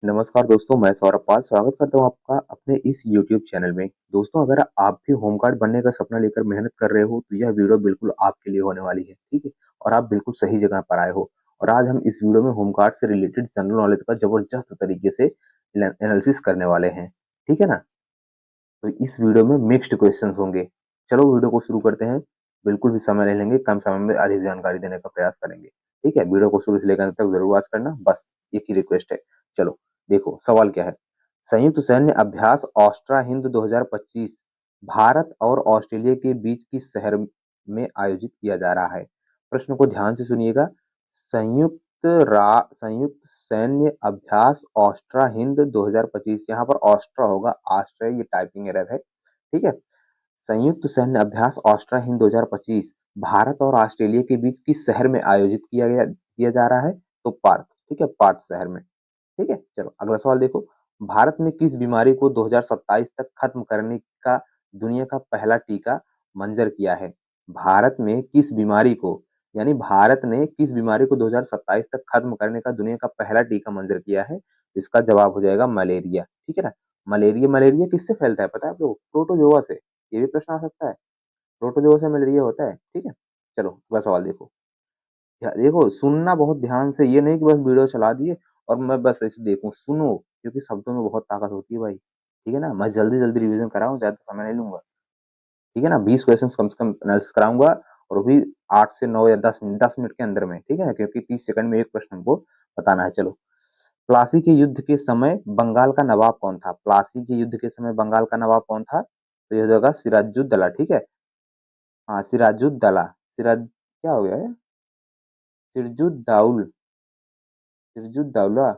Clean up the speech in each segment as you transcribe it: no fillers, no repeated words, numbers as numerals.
नमस्कार दोस्तों, मैं सौरभ पाल स्वागत करता हूँ आपका अपने इस YouTube चैनल में। दोस्तों, अगर आप भी होमगार्ड बनने का सपना लेकर मेहनत कर रहे हो, तो यह वीडियो बिल्कुल आपके लिए होने वाली है, ठीक है? और आप बिल्कुल सही जगह पर आए हो। और आज हम इस वीडियो में होमगार्ड से रिलेटेड जनरल नॉलेज का जबरदस्त तरीके से एनालिसिस करने वाले हैं, ठीक है ना? तो इस वीडियो में मिक्स्ड क्वेश्चंस होंगे। चलो वीडियो को शुरू करते हैं। बिल्कुल भी समय नहीं लेंगे, कम समय में अधिक जानकारी देने का प्रयास करेंगे, ठीक है? वीडियो को शुरू से लेकर अंत तक जरूर वॉच करना, बस एक ही रिक्वेस्ट है। चलो देखो सवाल क्या है। संयुक्त सैन्य अभ्यास ऑस्ट्रा हिंद 2025 भारत और ऑस्ट्रेलिया के बीच किस शहर में आयोजित किया जा रहा है? प्रश्न को ध्यान से सुनिएगा। संयुक्त सैन्य अभ्यास ऑस्ट्रा हिंद 2025, यहाँ पर ऑस्ट्रा होगा, ऑस्ट्रा ये टाइपिंग एरर है, ठीक है? संयुक्त सैन्य अभ्यास ऑस्ट्रा हिंद 2025 भारत और ऑस्ट्रेलिया के बीच किस शहर में आयोजित किया जा रहा है? तो पार्थ, ठीक है, पार्थ शहर में, ठीक है। चलो अगला सवाल देखो। भारत में किस बीमारी को 2027 तक खत्म करने का दुनिया का पहला टीका मंजूर किया है? भारत में किस बीमारी को, यानी भारत ने किस बीमारी को 2027 तक खत्म करने का दुनिया का पहला टीका मंजूर किया है? इसका जवाब हो जाएगा मलेरिया, ठीक है ना? मलेरिया मलेरिया किससे फैलता है पता है आपको? प्रोटोजोआ से। ये भी प्रश्न आ सकता है। प्रोटोजोआ से मलेरिया होता है, ठीक है। चलो अगला सवाल देखो। देखो सुनना बहुत ध्यान से, ये नहीं कि बस वीडियो चला दिए और मैं बस ऐसे देखूं। सुनो, क्योंकि शब्दों में बहुत ताकत होती है भाई, ठीक है ना? मैं जल्दी जल्दी रिवीजन कराऊं, ज्यादा समय नहीं लूंगा, ठीक है ना? 20 क्वेश्चन कम से कम एनालिसिस कराऊंगा, और वो भी 8 से 9 या 10 मिनट के अंदर में, ठीक है ना? क्योंकि 30 सेकंड में एक प्रश्न हमको बताना है। चलो, प्लासी के युद्ध के समय बंगाल का नवाब कौन था? प्लासी के युद्ध के समय बंगाल का नवाब कौन था? तो यह होगा सिराजुद्दौला, ठीक है। हाँ, सिराजुद्दौला। सिराज क्या हो गया है? सिरजुद्दौल, सिरजुद्दौला,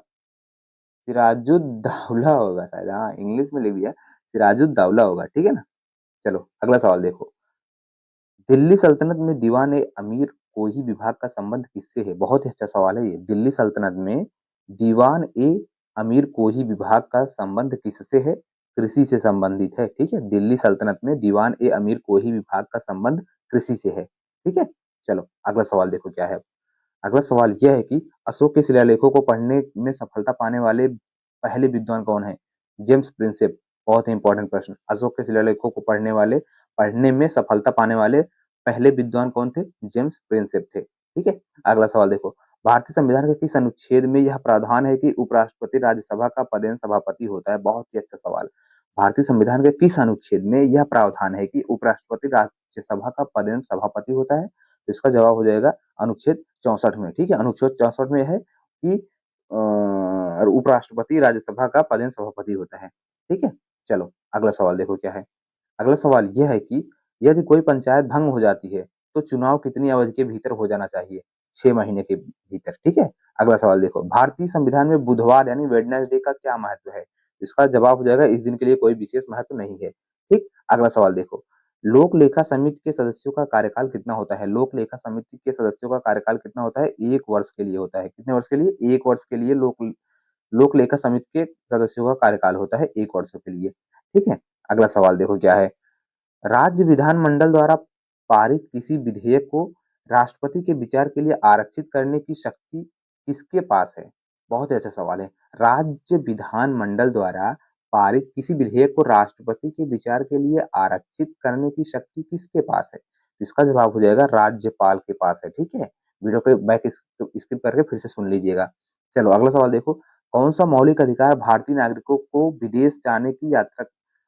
सिराजुद्दौला होगा शायद। हाँ, इंग्लिश में लिख दिया, सिराजुद्दौला होगा, ठीक है ना? चलो अगला सवाल देखो। दिल्ली सल्तनत में दीवान ए अमीर कोही विभाग का संबंध किससे है? बहुत ही अच्छा सवाल है ये। दिल्ली सल्तनत में दीवान ए अमीर कोही विभाग का संबंध किससे है? कृषि से संबंधित है, ठीक है। दिल्ली सल्तनत में दीवान ए अमीर कोही विभाग का संबंध कृषि से है, ठीक है। चलो अगला सवाल देखो क्या है। अगला सवाल यह है कि अशोक के शिलालेखों को पढ़ने में सफलता पाने वाले पहले विद्वान कौन है? James Prinsep. बहुत ही इंपॉर्टेंट प्रश्न। अशोक के शिलालेखों को पढ़ने में सफलता पाने वाले पहले विद्वान कौन थे? जेम्स प्रिंसेप थे, ठीक है। अगला सवाल देखो। भारतीय संविधान के किस अनुच्छेद में यह प्रावधान है कि उपराष्ट्रपति राज्यसभा का पदेन सभापति होता है? बहुत ही अच्छा सवाल। भारतीय संविधान के किस अनुच्छेद में यह प्रावधान है कि उपराष्ट्रपति राज्यसभा का पदेन सभापति होता है? तो इसका जवाब हो जाएगा अनुच्छेद 64 में, ठीक है। अनुच्छेद 64 में है कि उपराष्ट्रपति राज्यसभा का पदेन सभापति होता है, ठीक है। चलो अगला सवाल देखो क्या है। अगला सवाल यह है कि यदि कोई पंचायत भंग हो जाती है तो चुनाव कितनी अवधि के भीतर हो जाना चाहिए? 6 महीने के भीतर, ठीक है। अगला सवाल देखो। भारतीय संविधान में बुधवार यानी वेडनेसडे का क्या महत्व है? इसका जवाब हो जाएगा इस दिन के लिए कोई विशेष महत्व नहीं है, ठीक। अगला सवाल देखो। लोक लेखा समिति के सदस्यों का कार्यकाल कितना होता है? लोक लेखा समिति के सदस्यों का कार्यकाल कितना होता है? 1 वर्ष के लिए होता है। कितने वर्ष के लिए? 1 वर्ष के लिए लोक लेखा समिति के सदस्यों का कार्यकाल होता है 1 वर्ष के लिए, ठीक है। अगला सवाल देखो क्या है। राज्य विधानमंडल द्वारा पारित किसी विधेयक को राष्ट्रपति के विचार के लिए आरक्षित करने की शक्ति किसके पास है? बहुत ही अच्छा सवाल है। राज्य विधानमंडल द्वारा पारित किसी विधेयक को राष्ट्रपति के विचार के लिए आरक्षित करने की शक्ति किसके पास है? इसका जवाब हो जाएगा राज्यपाल के पास है, ठीक है। वीडियो को बैक स्किप करके फिर से सुन लीजिएगा। चलो अगला सवाल देखो। कौन सा मौलिक अधिकार भारतीय नागरिकों को विदेश जाने की यात्रा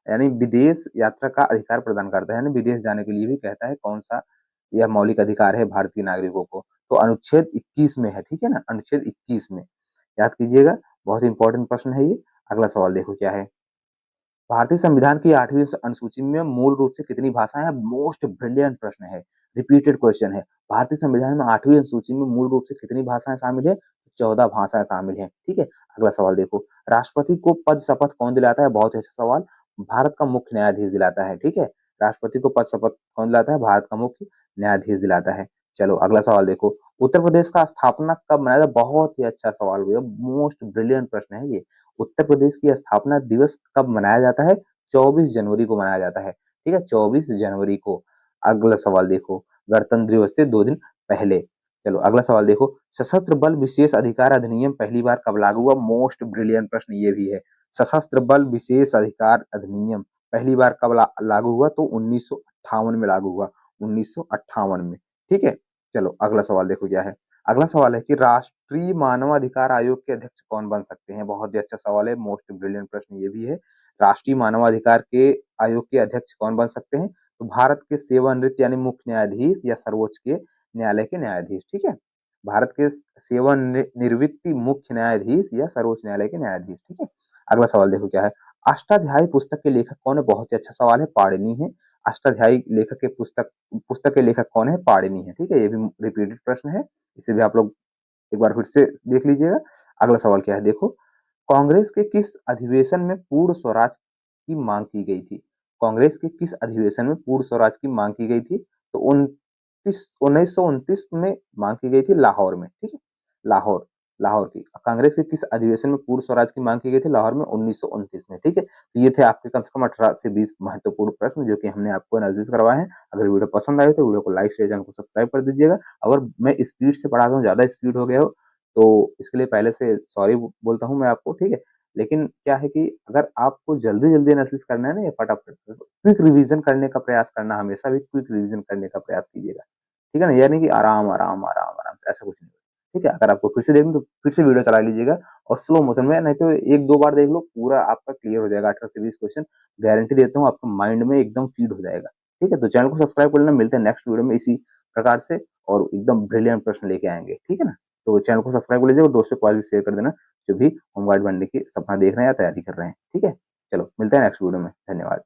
यानी विदेश यात्रा का अधिकार प्रदान करता है, यानी विदेश जाने के लिए भी कहता है? कौन सा यह मौलिक अधिकार है भारतीय नागरिकों को? तो अनुच्छेद 21 में है, ठीक है ना? अनुच्छेद 21 में, याद कीजिएगा, बहुत इंपॉर्टेंट प्रश्न है ये। अगला सवाल देखो क्या है। भारतीय संविधान की 8वीं अनुसूची में मूल रूप से कितनी भाषाएं हैं? मोस्ट ब्रिलियंट प्रश्न है, रिपीटेड क्वेश्चन है। भारतीय संविधान में 8वीं अनुसूची में मूल रूप से कितनी भाषाएं शामिल है? 14 भाषाएं शामिल है, ठीक है। अगला सवाल देखो। राष्ट्रपति को पद शपथ कौन दिलाता है? बहुत ही अच्छा सवाल। भारत का मुख्य न्यायाधीश दिलाता है, ठीक है। राष्ट्रपति को पद शपथ कौन दिलाता है? भारत का मुख्य न्यायाधीश दिलाता है। चलो अगला सवाल देखो। उत्तर प्रदेश का स्थापना कब मनाया था? बहुत ही अच्छा सवाल भैया, मोस्ट ब्रिलियंट प्रश्न है ये। उत्तर प्रदेश की स्थापना दिवस कब मनाया जाता है? 24 जनवरी को मनाया जाता है, ठीक है, 24 जनवरी को। अगला सवाल देखो। गणतंत्र दिवस से 2 दिन पहले। चलो अगला सवाल देखो, सशस्त्र बल विशेष अधिकार अधिनियम पहली बार कब लागू हुआ? मोस्ट ब्रिलियंट प्रश्न ये भी है। सशस्त्र बल विशेष अधिकार अधिनियम पहली बार कब लागू हुआ? तो 1958 में लागू हुआ, 1958 में। ठीक है, चलो अगला सवाल देखो क्या है। अगला सवाल है कि राष्ट्रीय मानवाधिकार आयोग के अध्यक्ष कौन बन सकते हैं? बहुत ही अच्छा सवाल है, मोस्ट ब्रिलियंट प्रश्न ये भी है। राष्ट्रीय मानवाधिकार के आयोग के अध्यक्ष कौन बन सकते हैं? तो भारत के सेवानिवृत्त यानी मुख्य न्यायाधीश या सर्वोच्च के न्यायालय के न्यायाधीश। ठीक है, भारत के सेवानिवृत्ति मुख्य न्यायाधीश या सर्वोच्च न्यायालय के न्यायाधीश। ठीक है, अगला सवाल देखो क्या है। अष्टाध्यायी पुस्तक के लेखक कौन है? बहुत ही अच्छा सवाल है, पाणिनि है। अष्टाध्यायी लेखक के पुस्तक के लेखक कौन है? पाणिनि है। ठीक है, ये भी रिपीटेड प्रश्न है, इसे भी आप लोग एक बार फिर से देख लीजिएगा। अगला सवाल क्या है देखो, कांग्रेस के किस अधिवेशन में पूर्ण स्वराज की मांग की गई थी? कांग्रेस के किस अधिवेशन में पूर्ण स्वराज की मांग की गई थी? तो 1929 में मांग की गई थी, लाहौर में। ठीक है, लाहौर, लाहौर की कांग्रेस के किस अधिवेशन में पूर्ण स्वराज की मांग की गई थी? लाहौर में 1929 में। ठीक है, तो ये थे आपके कम से कम 18 से 20 महत्वपूर्ण प्रश्न जो कि हमने आपको एनालिसिस करवाए हैं। अगर वीडियो पसंद आए तो वीडियो को लाइक शेयर, चैनल को सब्सक्राइब कर दीजिएगा। अगर मैं स्पीड से पढ़ाता हूँ, ज्यादा स्पीड हो गया हो तो इसके लिए पहले से सॉरी बोलता हूँ मैं आपको। ठीक है, लेकिन क्या है कि अगर आपको जल्दी जल्दी एनालिसिस करना है ना, ये फटाफट क्विक रिवीजन करने का प्रयास करना, हमेशा भी क्विक रिवीजन करने का प्रयास कीजिएगा। ठीक है ना, यानी कि आराम आराम आराम आराम से, ऐसा कुछ नहीं। ठीक है, अगर आपको फिर से देखना तो फिर से वीडियो चला लीजिएगा और स्लो मोशन में, नहीं तो एक दो बार देख लो, पूरा आपका क्लियर हो जाएगा। 18 से 20 क्वेश्चन गारंटी देता हूँ आपके माइंड में एकदम फीड हो जाएगा। ठीक है, तो चैनल को सब्सक्राइब कर लेना। मिलते हैं नेक्स्ट वीडियो में इसी प्रकार से और एकदम ब्रिलियंट प्रश्न लेके आएंगे। ठीक है ना, तो चैनल को सब्सक्राइब कर लीजिए और दोस्तों को आज भी शेयर कर देना जो भी होमगार्ड बनने की सपना देख रहे हैं या तैयारी कर रहे हैं। ठीक है, चलो मिलते हैं नेक्स्ट वीडियो में, धन्यवाद।